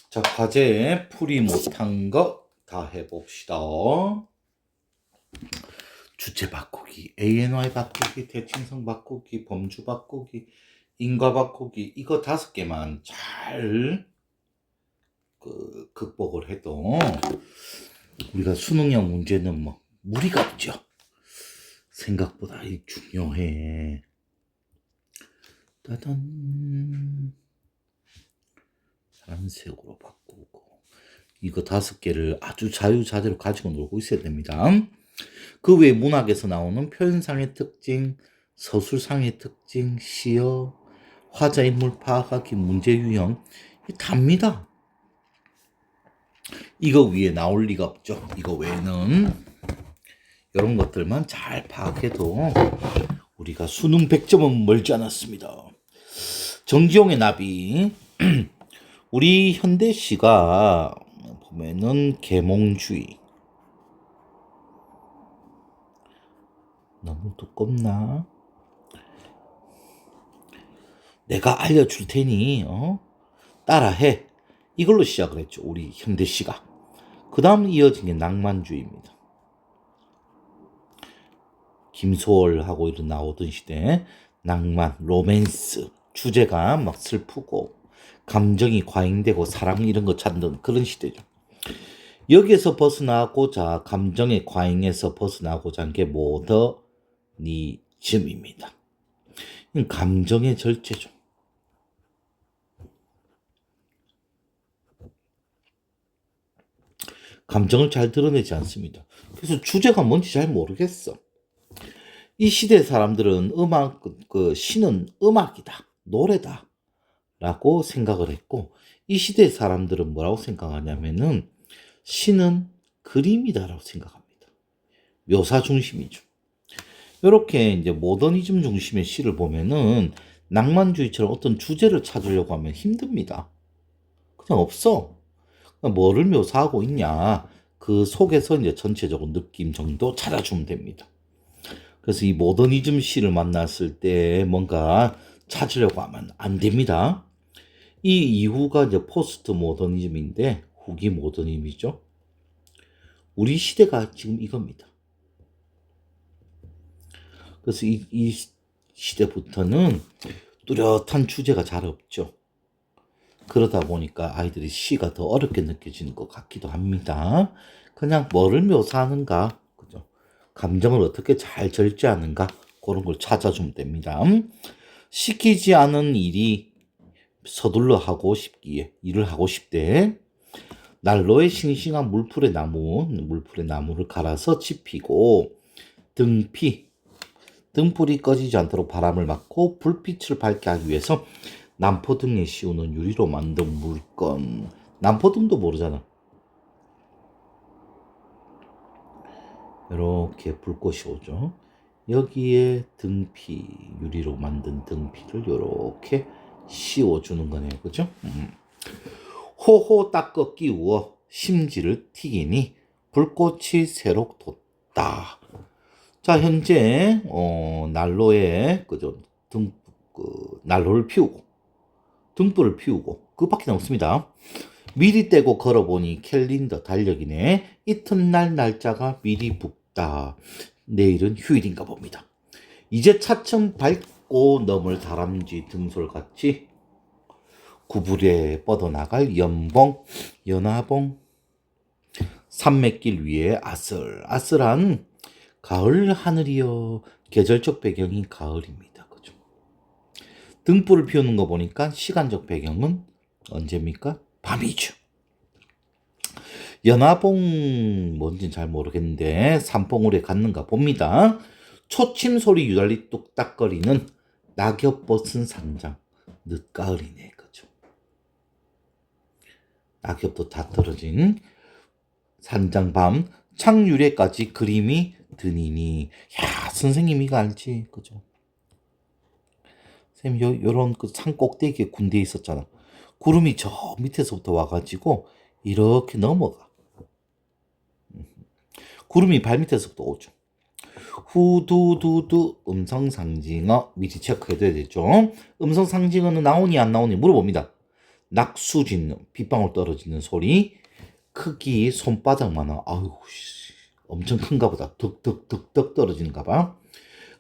자, 과제 풀이 못한 거 다 해봅시다. 주체 바꾸기, ANY 바꾸기, 대칭성 바꾸기, 범주 바꾸기, 인과 바꾸기, 이거 5개만 잘 극복을 해도 우리가 수능형 문제는 뭐 무리가 없죠. 생각보다 중요해. 따단. 파란색으로 바꾸고, 이거 5개를 아주 자유자재로 가지고 놀고 있어야 됩니다. 그 외에 문학에서 나오는 표현상의 특징, 서술상의 특징, 시어, 화자 인물 파악하기, 문제 유형, 답니다. 이거 위에 나올 리가 없죠. 이거 외에는 이런 것들만 잘 파악해도 우리가 수능 100점은 멀지 않았습니다. 정지용의 나비. 우리 현대시가 보면은 계몽주의. 너무 두껍나? 내가 알려줄 테니 따라해. 이걸로 시작을 했죠. 우리 현대시가. 그 다음 이어진 게 낭만주의입니다. 김소월하고 이런 나오던 시대. 낭만, 로맨스. 주제가 막 슬프고 감정이 과잉되고 사랑 이런 거 찾는 그런 시대죠. 여기에서 벗어나고자, 감정의 과잉에서 벗어나고자 한 게 모더니즘입니다. 감정의 절제죠. 감정을 잘 드러내지 않습니다. 그래서 주제가 뭔지 잘 모르겠어. 이 시대 사람들은 시는 음악이다, 노래다 라고 생각을 했고, 이 시대 사람들은 뭐라고 생각하냐면은 시는 그림이다라고 생각합니다. 묘사 중심이죠. 이렇게 이제 모더니즘 중심의 시를 보면은 낭만주의처럼 어떤 주제를 찾으려고 하면 힘듭니다. 그냥 없어. 뭐를 묘사하고 있냐, 그 속에서 이제 전체적으로 느낌 정도 찾아주면 됩니다. 그래서 이 모더니즘 시를 만났을 때 뭔가 찾으려고 하면 안 됩니다. 이 이후가 이제 포스트 모더니즘인데 후기 모더니즘이죠. 우리 시대가 지금 이겁니다. 그래서 이 시대부터는 뚜렷한 주제가 잘 없죠. 그러다 보니까 아이들이 시가 더 어렵게 느껴지는 것 같기도 합니다. 그냥 뭐를 묘사하는가, 그죠? 감정을 어떻게 잘 절제하는가, 그런 걸 찾아주면 됩니다. 시키지 않은 일이 서둘러 하고 싶기에, 일을 하고 싶대. 난로에 싱싱한 물풀의 나무를 갈아서 지피고, 등불이 꺼지지 않도록 바람을 막고 불빛을 밝게 하기 위해서 남포등에 씌우는 유리로 만든 물건. 남포등도 모르잖아. 이렇게 불꽃이 오죠. 여기에 유리로 만든 등피를 이렇게 씌워주는 거네요. 그죠? 호호 닦어 끼우어 심지를 튀기니 불꽃이 새록 돋다. 자, 현재 난로에 그죠? 난로를 피우고 등불을 피우고 그밖에 없습니다. 미리 떼고 걸어보니 캘린더 달력이네. 이튿날 날짜가 미리 붙다. 내일은 휴일인가 봅니다. 이제 차츰 밝고 넘을 다람쥐 등솔같이 구부려 뻗어나갈 연화봉 산맥길 위에 아슬아슬한 가을 하늘이여. 계절적 배경이 가을입니다. 그죠? 등불을 피우는 거 보니까 시간적 배경은 언제입니까? 밤이죠. 연화봉 뭔지는 잘 모르겠는데 산봉우리에 갔는가 봅니다. 초침 소리 유달리 뚝딱거리는 낙엽 벗은 산장. 늦가을이네. 그죠? 낙엽도 다 떨어진 산장 밤 창유래까지 그림이 드니니. 야, 선생님 이거 알지? 그죠? 선생님 요런 그 산 꼭대기에 군대에 있었잖아. 구름이 저 밑에서부터 와가지고 이렇게 넘어가. 구름이 발밑에서부터 오죠. 후두두두 음성상징어 미리 체크해둬야 되죠. 음성상징어는 나오니 안 나오니 물어봅니다. 낙수 짓는 빗방울 떨어지는 소리, 크기 손바닥만한, 아유 엄청 큰가 보다. 득득득득 떨어지는가 봐.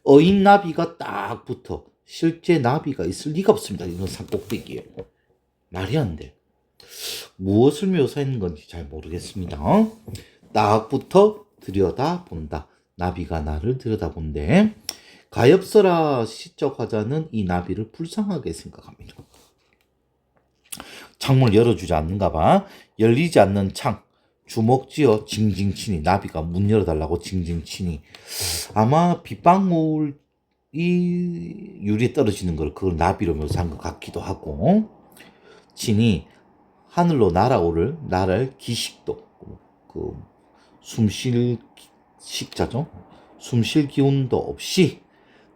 어인 나비가 딱 붙어. 실제 나비가 있을 리가 없습니다. 이런 산꼭대기에. 말이 안 돼. 무엇을 묘사하는 건지 잘 모르겠습니다. 딱 붙어 들여다본다. 나비가 나를 들여다본대. 가엾어라 시적 화자는 이 나비를 불쌍하게 생각합니다. 창문을 열어주지 않는가 봐. 열리지 않는 창. 주먹쥐어 징징치니. 나비가 문 열어달라고 징징치니. 아마 빗방울이 유리에 떨어지는 걸 그걸 나비로 묘사한 것 같기도 하고. 치니 하늘로 날아오를 나를 기식도 그 숨쉴 식자죠. 숨쉴 기운도 없이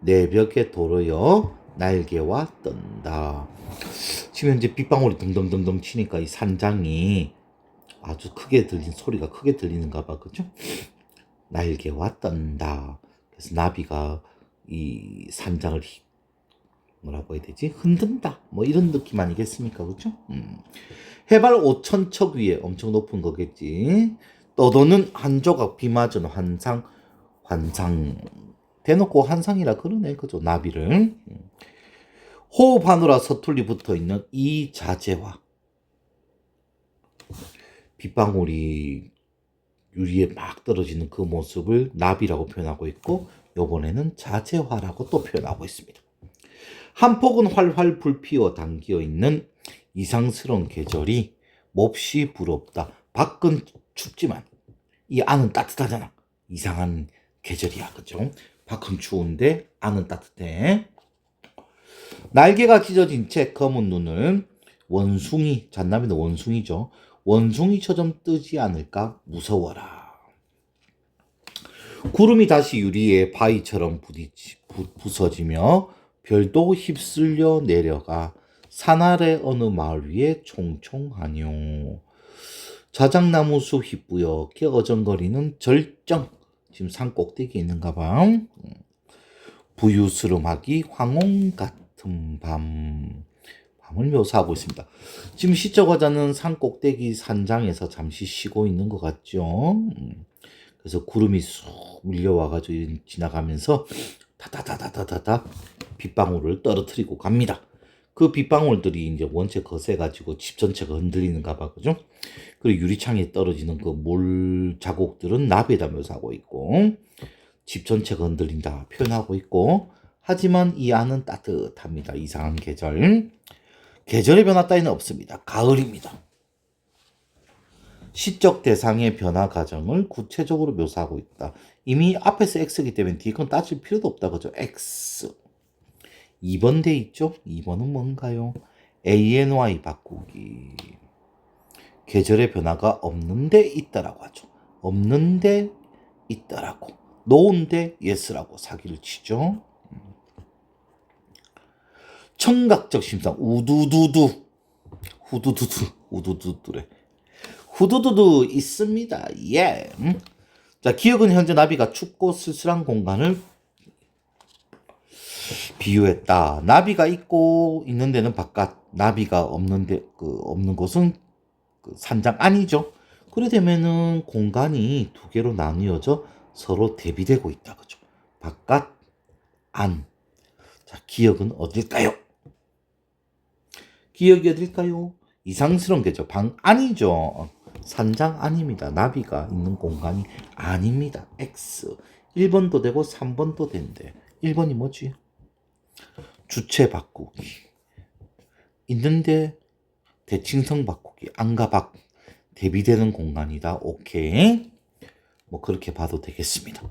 내벽에 도로여 날개와 뜬다. 지금 현재 빗방울이 덩덩덩덩 치니까 이 산장이 아주 크게 들린 소리가 크게 들리는가 봐. 그죠? 날개와 뜬다. 그래서 나비가 이 산장을 뭐라고 해야 되지? 흔든다. 뭐 이런 느낌 아니겠습니까? 그죠? 해발 5,000척 위에 엄청 높은 거겠지. 떠도는 한 조각 비 맞은 환상. 대놓고 환상이라 그러네. 그죠? 나비를. 호흡하느라 서툴리 붙어 있는 이 자재화. 빗방울이 유리에 막 떨어지는 그 모습을 나비라고 표현하고 있고, 요번에는 자재화라고 또 표현하고 있습니다. 한 폭은 활활 불피어 당기어 있는 이상스러운 계절이 몹시 부럽다. 밖은 춥지만 이 안은 따뜻하잖아. 이상한 계절이야. 그죠? 밖은 추운데 안은 따뜻해. 날개가 찢어진 채 검은 눈을 원숭이, 잔나비는 원숭이죠. 원숭이처럼 뜨지 않을까 무서워라. 구름이 다시 유리에 바위처럼 부서지며 별도 휩쓸려 내려가 산 아래 어느 마을 위에 총총하뇨. 자작나무 숲 휘뿌옇게 어정거리는 절정. 지금 산 꼭대기에 있는가 봐. 부유스름하기 황혼 같은 밤을 묘사하고 있습니다. 지금 시적 화자는 산 꼭대기 산장에서 잠시 쉬고 있는 것 같죠. 그래서 구름이 쑥 밀려와가지고 지나가면서 다다다다다다 빗방울을 떨어뜨리고 갑니다. 그 빗방울들이 이제 원체 거세가지고 집 전체가 흔들리는가 봐. 그죠? 그리고 유리창에 떨어지는 그 물 자국들은 나비에다 묘사하고 있고, 집 전체가 흔들린다 표현하고 있고, 하지만 이 안은 따뜻합니다. 이상한 계절. 계절의 변화 따위는 없습니다. 가을입니다. 시적 대상의 변화 과정을 구체적으로 묘사하고 있다. 이미 앞에서 X이기 때문에 뒤에 건 따질 필요도 없다. 그죠? X. 2번 돼 있죠? 2번은 뭔가요? ANY 바꾸기. 계절의 변화가 없는데 있다라고 하죠. 없는데 있다라고. 노운데 yes라고 사기를 치죠. 청각적 심상. 우두두두. 후두두두. 우두두두래. 후두두두 있습니다. 예. 자, 기억은 현재 나비가 춥고 쓸쓸한 공간을 비유했다. 나비가 있고 있는 데는 바깥, 나비가 없는데 없는 곳은 산장 안이죠. 그래 되면은 공간이 두 개로 나뉘어져 서로 대비되고 있다. 그죠? 바깥, 안. 자, 기억은 어딜까요? 기억이 어딜까요? 이상스러운 게죠. 방 안이죠. 산장 안입니다. 나비가 있는 공간이 아닙니다. X. 1번도 되고 3번도 된대. 1번이 뭐지? 주체 바꾸기. 있는데 대칭성 바꾸기. 안과 밖 대비되는 공간이다. 오케이. 뭐 그렇게 봐도 되겠습니다.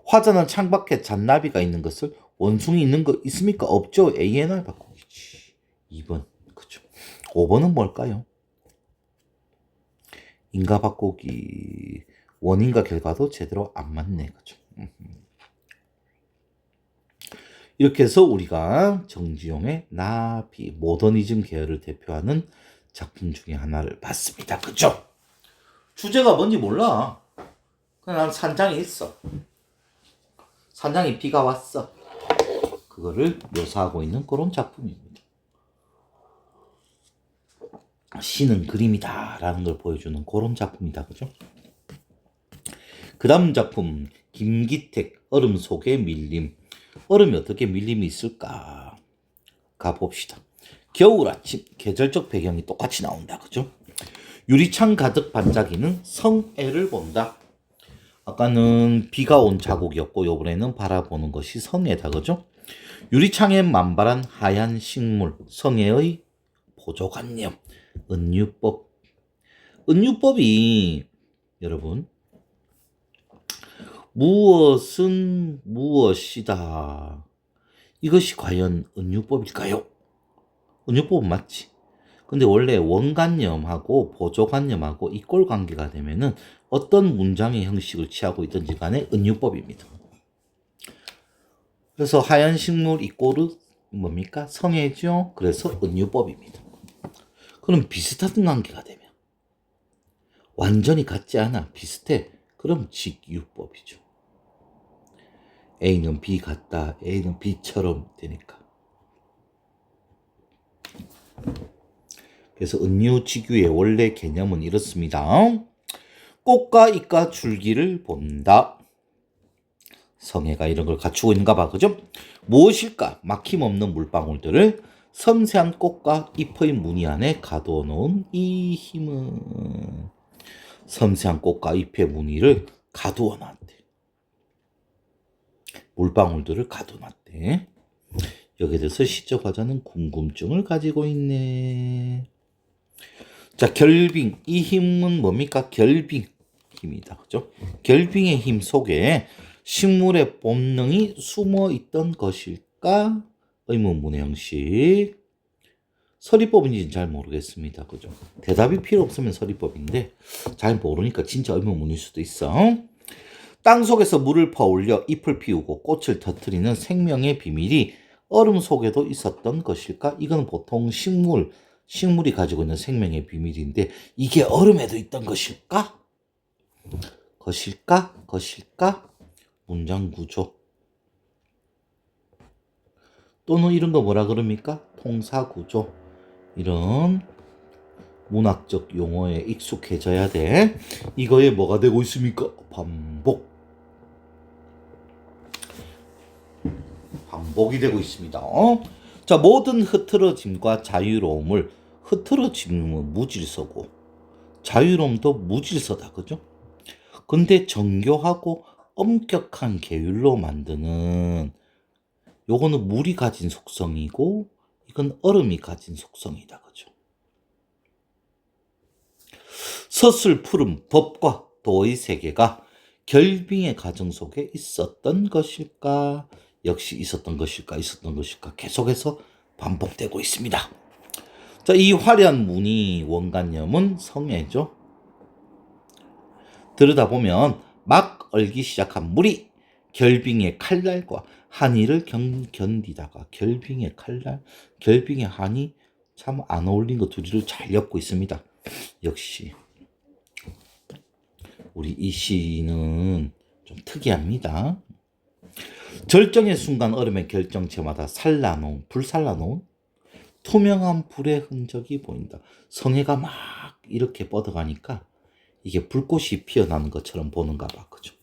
화자는 창밖에 잔나비가 있는 것을 원숭이 있는 거 있습니까? 없죠. ANR 바꾸기지. 2번. 그죠. 5번은 뭘까요? 인과 바꾸기. 원인과 결과도 제대로 안 맞네. 그죠. 이렇게 해서 우리가 정지용의 나비, 모더니즘 계열을 대표하는 작품 중에 하나를 봤습니다. 그죠? 주제가 뭔지 몰라. 그냥 난 산장에 있어. 산장에 비가 왔어. 그거를 묘사하고 있는 그런 작품입니다. 시는 그림이다라는 걸 보여주는 그런 작품이다. 그죠? 그 다음 작품 김기택 얼음 속의 밀림. 얼음이 어떻게 밀림이 있을까? 가봅시다. 겨울 아침 계절적 배경이 똑같이 나온다. 그죠? 유리창 가득 반짝이는 성애를 본다. 아까는 비가 온 자국이었고 이번에는 바라보는 것이 성애다. 그죠? 유리창에 만발한 하얀 식물 성애의 보조관념 은유법. 은유법이 여러분 무엇은 무엇이다. 이것이 과연 은유법일까요? 은유법은 맞지. 근데 원래 원관념하고 보조관념하고 이꼴관계가 되면은 어떤 문장의 형식을 취하고 있든지 간에 은유법입니다. 그래서 하얀 식물 이꼴은 뭡니까? 성애죠. 그래서 은유법입니다. 그럼 비슷한 관계가 되면 완전히 같지 않아 비슷해. 그럼 직유법이죠. A는 B 같다. A는 B처럼 되니까. 그래서 은유직유의 원래 개념은 이렇습니다. 꽃과 잎과 줄기를 본다. 성애가 이런 걸 갖추고 있는가 봐. 그죠? 무엇일까? 막힘없는 물방울들을 섬세한 꽃과 잎의 무늬 안에 가둬 놓은 이 힘은 섬세한 꽃과 잎의 무늬를 가두어 놨대. 물방울들을 가둬 놨대. 여기에 대해서 시적 화자는 궁금증을 가지고 있네. 자, 결빙. 이 힘은 뭡니까? 결빙 힘이다. 그죠? 결빙의 힘 속에 식물의 본능이 숨어 있던 것일까? 의문문의 형식. 서리법인지는 잘 모르겠습니다. 그죠? 대답이 필요 없으면 서리법인데 잘 모르니까 진짜 의문문일 수도 있어. 땅 속에서 물을 퍼올려 잎을 피우고 꽃을 터뜨리는 생명의 비밀이 얼음 속에도 있었던 것일까? 이건 보통 식물이 가지고 있는 생명의 비밀인데 이게 얼음에도 있던 것일까? 것일까? 문장 구조. 또는 이런 거 뭐라 그럽니까? 통사 구조. 이런 문학적 용어에 익숙해져야 돼. 이거에 뭐가 되고 있습니까? 반복이 되고 있습니다. 자, 모든 흐트러짐과 자유로움을 흐트러짐은 무질서고 자유로움도 무질서다. 그죠? 근데 정교하고 엄격한 계율로 만드는 요거는 물이 가진 속성이고 이건 얼음이 가진 속성이다. 그죠? 서술 푸른 법과 도의 세계가 결빙의 과정 속에 있었던 것일까? 역시 있었던 것일까? 계속해서 반복되고 있습니다. 자, 이 화려한 무늬 원관념은 성애죠. 들여다보면 막 얼기 시작한 물이 결빙의 칼날과 한이를 견디다가 결빙의 칼날, 결빙의 한이 참 안 어울린 거 둘이를 잘 엮고 있습니다. 역시 우리 이 시는 좀 특이합니다. 절정의 순간 얼음의 결정체마다 불살라놓은 투명한 불의 흔적이 보인다. 성애가 막 이렇게 뻗어가니까 이게 불꽃이 피어나는 것처럼 보는가 봐. 그죠?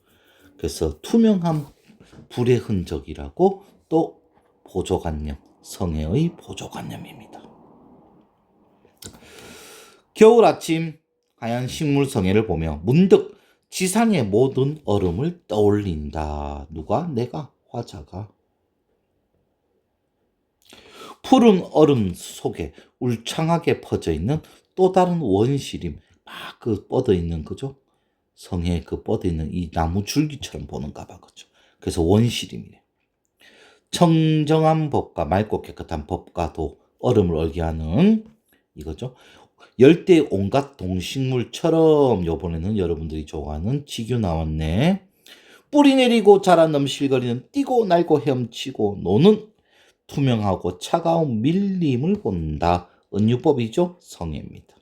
그래서 투명한 불의 흔적이라고 또 보조관념, 성애의 보조관념입니다. 겨울 아침 하얀 식물 성애를 보며 문득 지상의 모든 얼음을 떠올린다. 누가? 내가, 화자가. 푸른 얼음 속에 울창하게 퍼져 있는 또 다른 원시림, 막 그 뻗어 있는 그죠? 성에 그 뻗어 있는 이 나무 줄기처럼 보는가 봐. 그죠? 그래서 원시림이래. 청정한 법과 맑고 깨끗한 법과도 얼음을 얼게 하는 이거죠. 열대 온갖 동식물처럼 요번에는 여러분들이 좋아하는 지규 나왔네. 뿌리 내리고 자라 넘실거리는 뛰고 날고 헤엄치고 노는 투명하고 차가운 밀림을 본다. 은유법이죠. 성애입니다.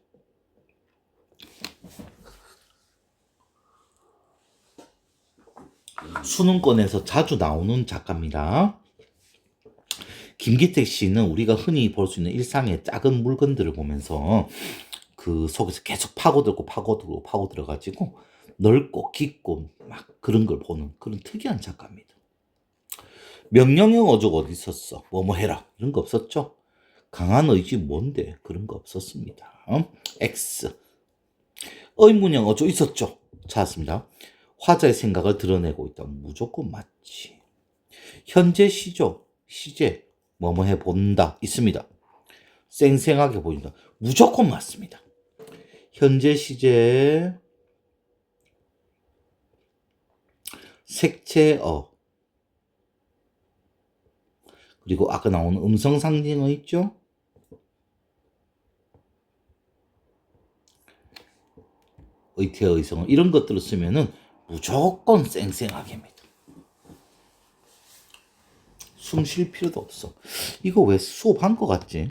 수능권에서 자주 나오는 작가입니다. 김기택 씨는 우리가 흔히 볼 수 있는 일상의 작은 물건들을 보면서 그 속에서 계속 파고들어가지고 넓고 깊고 막 그런 걸 보는 그런 특이한 작가입니다. 명령형 어조가 어디 있었어? 뭐뭐 해라 이런 거 없었죠? 강한 의지 뭔데? 그런 거 없었습니다. X. 의문형 어조 있었죠? 찾았습니다. 화자의 생각을 드러내고 있다. 무조건 맞지. 현재 시제 뭐뭐 해 본다 있습니다. 쌩쌩하게 보인다. 무조건 맞습니다. 현재 시제 색채어 그리고 아까 나오는 음성 상징어 있죠? 의태 의성 이런 것들을 쓰면은 무조건 쌩쌩하게입니다. 숨 쉴 필요도 없어. 이거 왜 수업한 것 같지?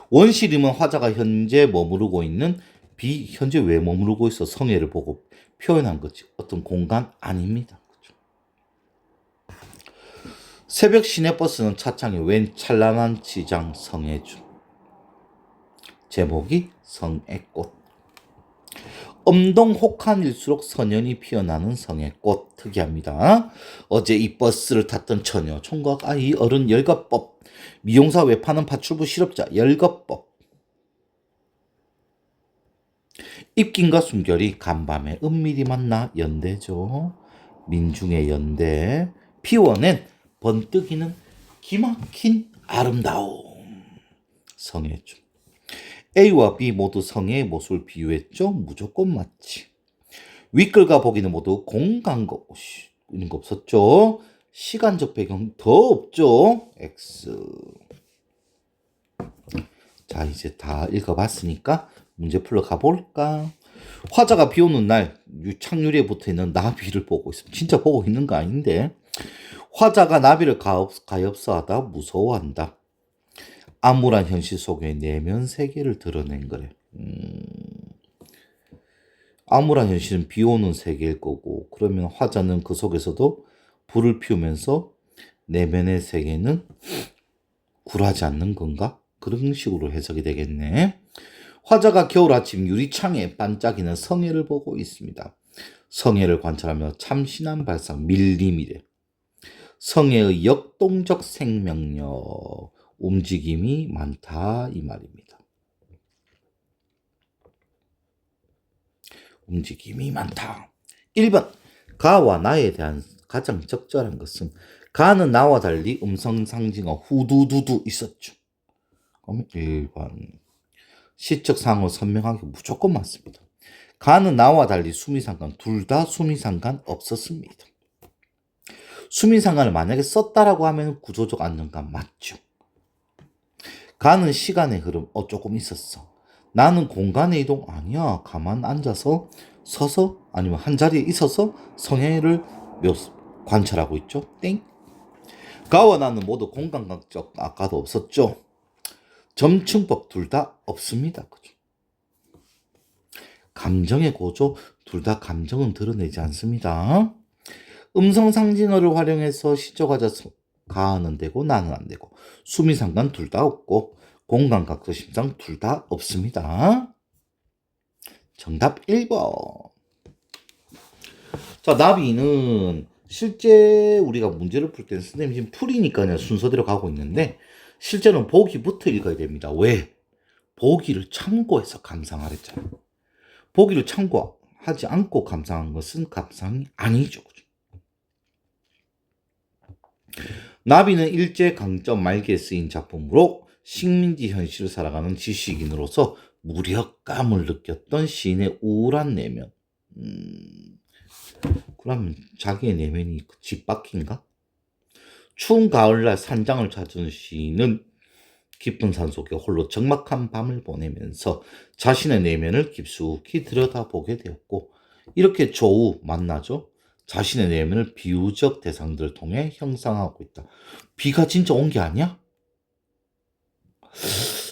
원시림은 화자가 현재 머무르고 있는 현재 왜 머무르고 있어 성애를 보고 표현한 거지. 어떤 공간 아닙니다. 그렇죠? 새벽 시내버스는 차창에 웬 찬란한 지장 성애주. 제목이 성애꽃. 엄동혹한일수록 선연이 피어나는 성애꽃. 특이합니다. 어제 이 버스를 탔던 처녀 총각 아이 어른 열거법. 미용사 외파는 파출부 실업자 열거법. 입김과 숨결이 간밤에 은밀히 만나 연대죠. 민중의 연대. 피워낸 번뜩이는 기막힌 아름다움. 성애주. A와 B 모두 성애의 모습을 비유했죠. 무조건 맞지. 윗글과 보기는 모두 공간거 이런 거 없었죠. 시간적 배경 더 없죠. X. 자 이제 다 읽어봤으니까 문제 풀러 가볼까. 화자가 비 오는 날 창유리에 붙어있는 나비를 보고 있습니다. 진짜 보고 있는 거 아닌데. 화자가 나비를 가엾어하다 무서워한다. 암울한 현실 속의 내면 세계를 드러낸 거래. 암울한 현실은 비 오는 세계일 거고 그러면 화자는 그 속에서도 불을 피우면서 내면의 세계는 굴하지 않는 건가? 그런 식으로 해석이 되겠네. 화자가 겨울 아침 유리창에 반짝이는 성애를 보고 있습니다. 성애를 관찰하며 참신한 발상 밀림이래. 성애의 역동적 생명력, 움직임이 많다 이 말입니다. 움직임이 많다. 1번 가와 나에 대한 가장 적절한 것은 가는 나와 달리 음성 상징어 후두두두 있었죠. 그럼 1번 시적 상호 선명하게 무조건 맞습니다. 가는 나와 달리 수미상관 둘 다 수미상관 없었습니다. 수미상관을 만약에 썼다라고 하면 구조적 안정감 맞죠. 가는 시간의 흐름 조금 있었어. 나는 공간의 이동 아니야. 가만 앉아서 서서 아니면 한 자리에 있어서 성애를 관찰하고 있죠. 땡. 가와 나는 모두 공간각적 아까도 없었죠. 점층법 둘 다 없습니다. 그죠? 감정의 고조 둘 다 감정은 드러내지 않습니다. 음성 상징어를 활용해서 시적하자 가는 되고 나는 안 되고 수미상관 둘 다 없고 공간각도 심상 둘 다 없습니다. 정답 1번. 자, 나비는 실제 우리가 문제를 풀 때는 선생님 지금 풀이니까 그냥 순서대로 가고 있는데 실제는 보기부터 읽어야 됩니다. 왜? 보기를 참고해서 감상하랬잖아요. 보기를 참고하지 않고 감상한 것은 감상이 아니죠. 나비는 일제강점 말기에 쓰인 작품으로 식민지 현실을 살아가는 지식인으로서 무력감을 느꼈던 시인의 우울한 내면. 그러면 자기의 내면이 집밖인가? 추운 가을날 산장을 찾은 시인은 깊은 산속에 홀로 적막한 밤을 보내면서 자신의 내면을 깊숙이 들여다보게 되었고 이렇게 조우 만나죠. 자신의 내면을 비유적 대상들을 통해 형상하고 있다. 비가 진짜 온 게 아니야?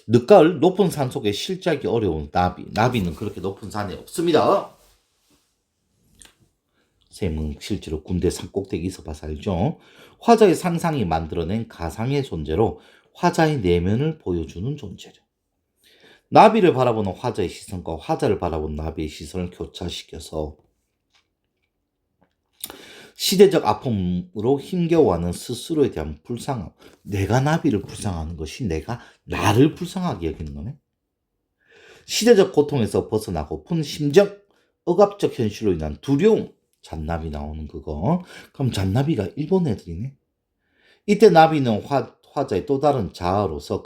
늦가을 높은 산 속에 실작이 어려운 나비. 나비는 그렇게 높은 산에 없습니다. 쌤은 실제로 군대 산꼭대기 있어봐서 알죠. 화자의 상상이 만들어낸 가상의 존재로 화자의 내면을 보여주는 존재죠. 나비를 바라보는 화자의 시선과 화자를 바라보는 나비의 시선을 교차시켜서 시대적 아픔으로 힘겨워하는 스스로에 대한 불쌍함. 내가 나비를 불쌍하는 것이 내가 나를 불쌍하게 여기는 거네. 시대적 고통에서 벗어나고픈 심정, 억압적 현실로 인한 두려움. 잔나비 나오는 그거. 그럼 잔나비가 일본 애들이네. 이때 나비는 화자의 또 다른 자아로서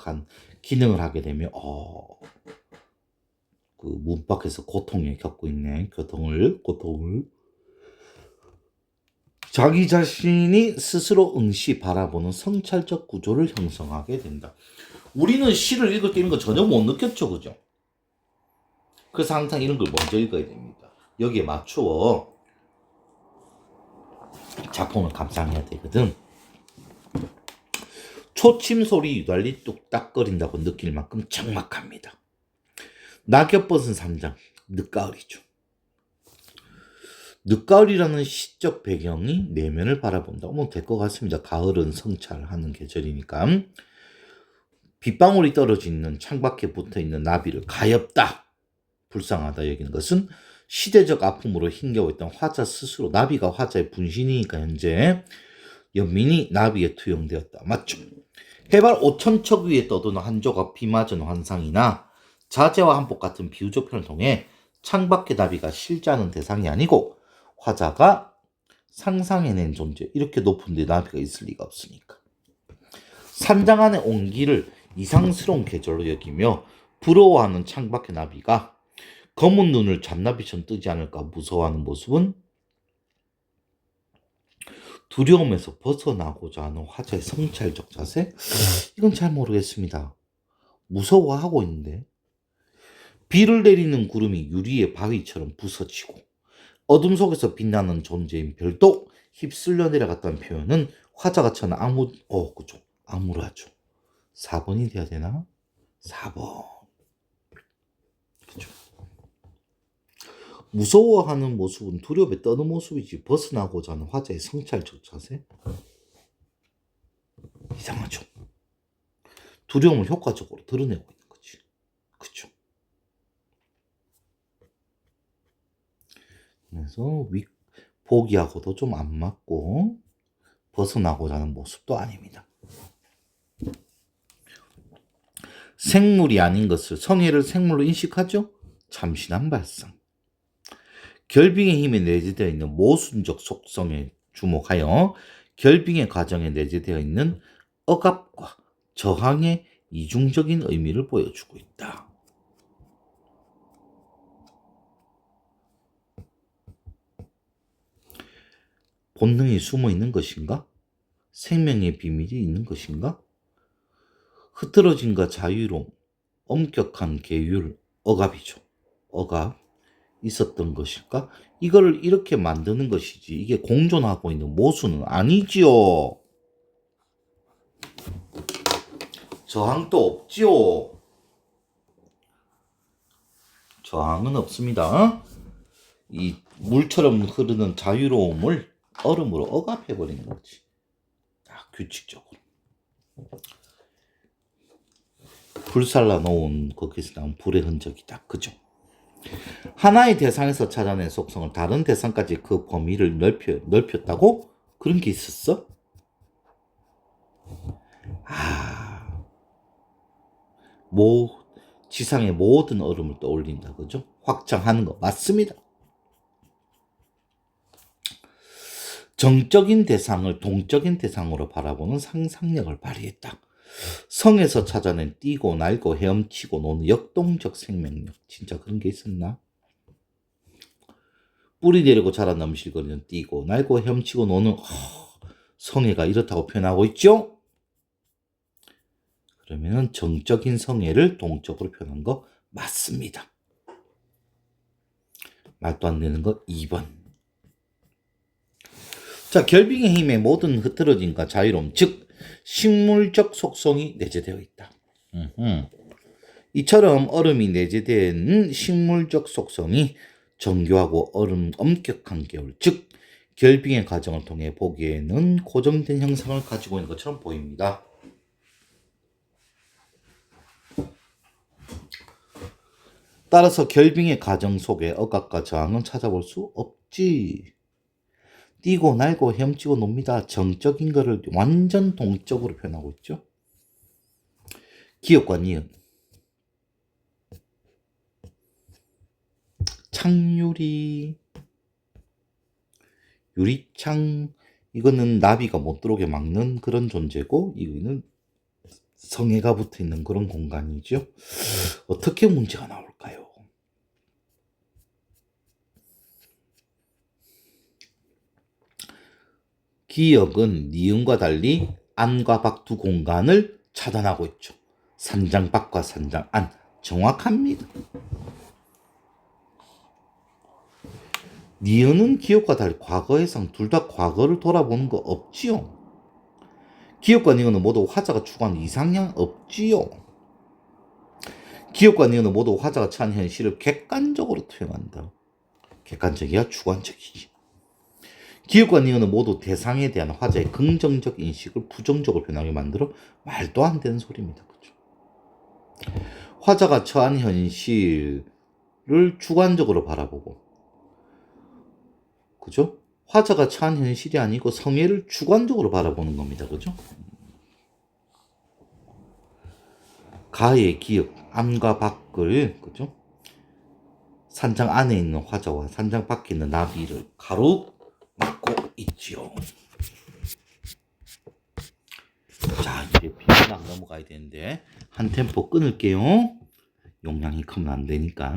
기능을 하게 되면 그 문밖에서 고통을 겪고 있네. 고통을 자기 자신이 스스로 응시 바라보는 성찰적 구조를 형성하게 된다. 우리는 시를 읽을 때 이런 거 전혀 못 느꼈죠, 그죠? 그래서 항상 이런 걸 먼저 읽어야 됩니다. 여기에 맞추어 작품을 감상해야 되거든. 초침 소리 유달리 뚝딱거린다고 느낄 만큼 적막합니다. 낙엽 벗은 산장, 늦가을이죠. 늦가을이라는 시적 배경이 내면을 바라본다. 될 것 같습니다. 가을은 성찰하는 계절이니까. 빗방울이 떨어지는 창밖에 붙어있는 나비를 가엾다, 불쌍하다 여기는 것은 시대적 아픔으로 힘겨워했던 화자 스스로, 나비가 화자의 분신이니까 현재 연민이 나비에 투영되었다. 맞죠? 해발 5,000척 위에 떠도는 한 조각 비 맞은 환상이나 자재와 한복 같은 비유적 표현을 통해 창밖의 나비가 실제하는 대상이 아니고 화자가 상상해낸 존재, 이렇게 높은 데 나비가 있을 리가 없으니까. 산장 안의 온기를 이상스러운 계절로 여기며 부러워하는 창밖의 나비가 검은 눈을 잔나비처럼 뜨지 않을까 무서워하는 모습은 두려움에서 벗어나고자 하는 화자의 성찰적 자세? 이건 잘 모르겠습니다. 무서워하고 있는데 비를 내리는 구름이 유리의 바위처럼 부서지고 어둠 속에서 빛나는 존재인 별도 휩쓸려 내려갔다는 표현은 화자가 처한 그죠. 암울하죠. 4번이 돼야 되나? 4번. 그죠. 무서워하는 모습은 두려움에 떠는 모습이지 벗어나고자 하는 화자의 성찰적 자세? 이상하죠. 두려움을 효과적으로 드러내고 있는 거지. 그죠. 그래서 보기하고도 좀 안 맞고 벗어나고자 하는 모습도 아닙니다. 생물이 아닌 것을 성애를 생물로 인식하죠. 참신한 발상. 결빙의 힘에 내재되어 있는 모순적 속성에 주목하여 결빙의 과정에 내재되어 있는 억압과 저항의 이중적인 의미를 보여주고 있다. 본능이 숨어 있는 것인가? 생명의 비밀이 있는 것인가? 흐트러짐과 자유로움, 엄격한 계율, 억압이죠. 억압 있었던 것일까? 이걸 이렇게 만드는 것이지 이게 공존하고 있는 모순은 아니지요. 저항도 없지요. 저항은 없습니다. 이 물처럼 흐르는 자유로움을 얼음으로 억압해버리는 거지. 규칙적으로. 불살라 놓은 거기서 나온 불의 흔적이다. 그죠? 하나의 대상에서 찾아낸 속성을 다른 대상까지 그 범위를 넓혔다고? 그런 게 있었어? 지상의 모든 얼음을 떠올린다. 그죠? 확장하는 거 맞습니다. 정적인 대상을 동적인 대상으로 바라보는 상상력을 발휘했다. 성에서 찾아낸 뛰고 날고 헤엄치고 노는 역동적 생명력. 진짜 그런 게 있었나? 뿌리 내리고 자라 넘실거리는 뛰고 날고 헤엄치고 노는 성애가 이렇다고 표현하고 있죠? 그러면 정적인 성애를 동적으로 표현한 거 맞습니다. 말도 안 되는 거 2번. 자, 결빙의 힘에 모든 흐트러짐과 자유로움, 즉 식물적 속성이 내재되어 있다. 이처럼 얼음이 내재된 식물적 속성이 정교하고 엄격한 계율, 즉 결빙의 과정을 통해 보기에는 고정된 형상을 가지고 있는 것처럼 보입니다. 따라서 결빙의 과정 속에 억압과 저항은 찾아볼 수 없지. 뛰고 날고 헤엄치고 놉니다. 정적인 거를 완전 동적으로 표현하고 있죠. 기역과 니은. 창유리. 유리창. 이거는 나비가 못 들어오게 막는 그런 존재고, 이거는 성에가 붙어 있는 그런 공간이죠. 어떻게 문제가 나올까요? 기역은 니은과 달리 안과 밖 두 공간을 차단하고 있죠. 산장 밖과 산장 안. 정확합니다. 니은은 기역과 달리 과거해상 둘 다 과거를 돌아보는 거 없지요. 기역과 니은은 모두 화자가 추구하는 이상향 없지요. 기역과 니은은 모두 화자가 처한 현실을 객관적으로 투영한다. 객관적이야 주관적이지. 기역과 니은은 모두 대상에 대한 화자의 긍정적 인식을 부정적으로 변하게 만들어 말도 안 되는 소리입니다. 그죠? 화자가 처한 현실을 주관적으로 바라보고, 그죠? 화자가 처한 현실이 아니고 성애를 주관적으로 바라보는 겁니다. 그죠? 가의 기역, 안과 밖을, 그죠? 산장 안에 있는 화자와 산장 밖에 있는 나비를 가로막고 있지요. 자, 이제 비문학 넘어가야 되는데 한 템포 끊을게요. 용량이 크면 안 되니까.